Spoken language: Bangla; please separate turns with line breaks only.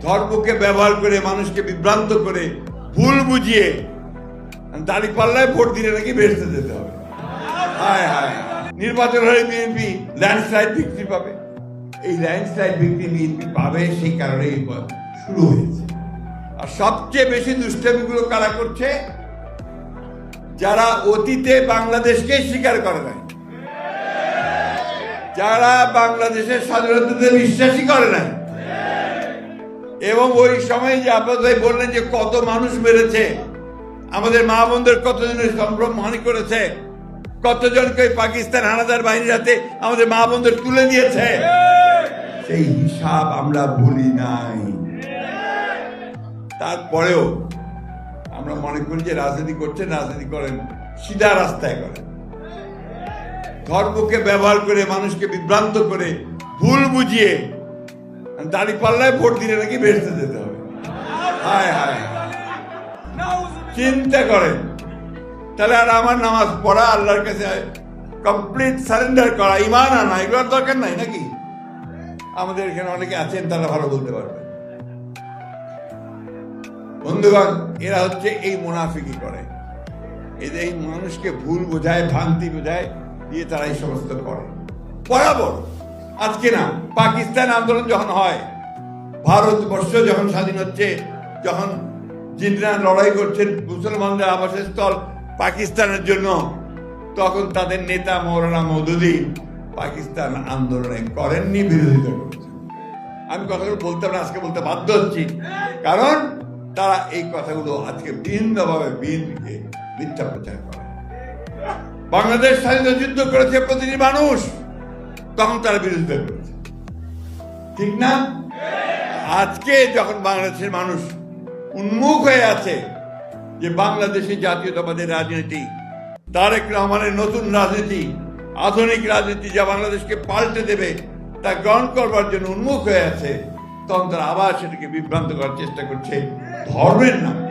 ধর্মকে ব্যবহার করে মানুষকে বিভ্রান্ত করে ভুল বুঝিয়ে দাঁড়িপাল্লায় ভোট দিলে নাকি বেহেশতে যেতে হবে। হায় হায়, নির্বাচন হলে বিএনপি ল্যান্ডস্লাইড ভিক্টরি পাবে। এই ল্যান্ডস্লাইড ভিক্টরি বিএনপি পাবে, সেই কারণে শুরু হয়েছে। আর সবচেয়ে বেশি দুষ্টামিগুলো কারা করছে? যারা অতীতে বাংলাদেশকে স্বীকার করে নাই, যারা বাংলাদেশের স্বাধীনতাতে বিশ্বাসী করে নাই, এবং ওই সময় যে আব্বাস ভাই বললেন যে কত মানুষ মেরেছে, আমাদের মা বোনদের কতজনের সম্ভ্রম হানি করেছে, কতজনকে পাকিস্তান হানাদার বাহিনীর হাতে আমাদের মা বোনদের তুলে দিয়েছে, সেই হিসাব আমরা ভুলি নাই। তারপরেও আমরা মনে করি যে রাজনীতি করছেন, রাজনীতি করেন, সিধা রাস্তায় করেন। ধর্মকে ব্যবহার করে মানুষকে বিভ্রান্ত করে ভুল বুঝিয়ে দাঁড়িপাল্লায় ভোট দিলে নাকি বেহেশতে যেতে হবে। হায় হায়, চিন্তা করেন। তাহলে আর আমার নামাজ পড়া, আল্লাহর কাছে কমপ্লিট সারেন্ডার করা, ইমান আনা, এগুলোর দরকার নাই নাকি? আমাদের এখানে অনেকে আছেন, তারা ভালো বলতে পারবে। বন্ধুগণ, এরা হচ্ছে এই মুনাফিকি করে, এদের এই মানুষকে ভুল বোঝায়, ভ্রান্তি বোঝায় দিয়ে তারা এই সমস্ত করে বরাবর। আজকে না, পাকিস্তান আন্দোলন যখন হয়, ভারতবর্ষ যখন স্বাধীন হচ্ছে, যখন জিন্নারা লড়াই করছেন মুসলমানদের আবাসস্থল পাকিস্তানের জন্য, তখন তাদের নেতা মৌলানা মওদুদি পাকিস্তান আন্দোলনে করেননি, বিরোধিতা করেছেন। আমি কথাগুলো বলতাম না, আজকে বলতে বাধ্য হচ্ছি, কারণ তারা এই কথাগুলো আজকে বিভিন্নভাবে বিএনপিকে মিথ্যা প্রচার করে। বাংলাদেশ স্বাধীনতা যুদ্ধ করেছে প্রতিটি মানুষ, তখন তারা বিরোধিতা করেছে, ঠিক না? আজকে যখন বাংলাদেশের মানুষ উন্মুখ হয়ে আছে যে বাংলাদেশে জাতীয়তাবাদের রাজনীতি, তারেক রহমানের নতুন রাজনীতি, আধুনিক রাজনীতি যা বাংলাদেশকে পাল্টে দেবে, তা গ্রহণ করবার জন্য উন্মুখ হয়ে আছে, তখন তারা আবার সেটাকে বিভ্রান্ত করার চেষ্টা করছে ধর্মের নামে।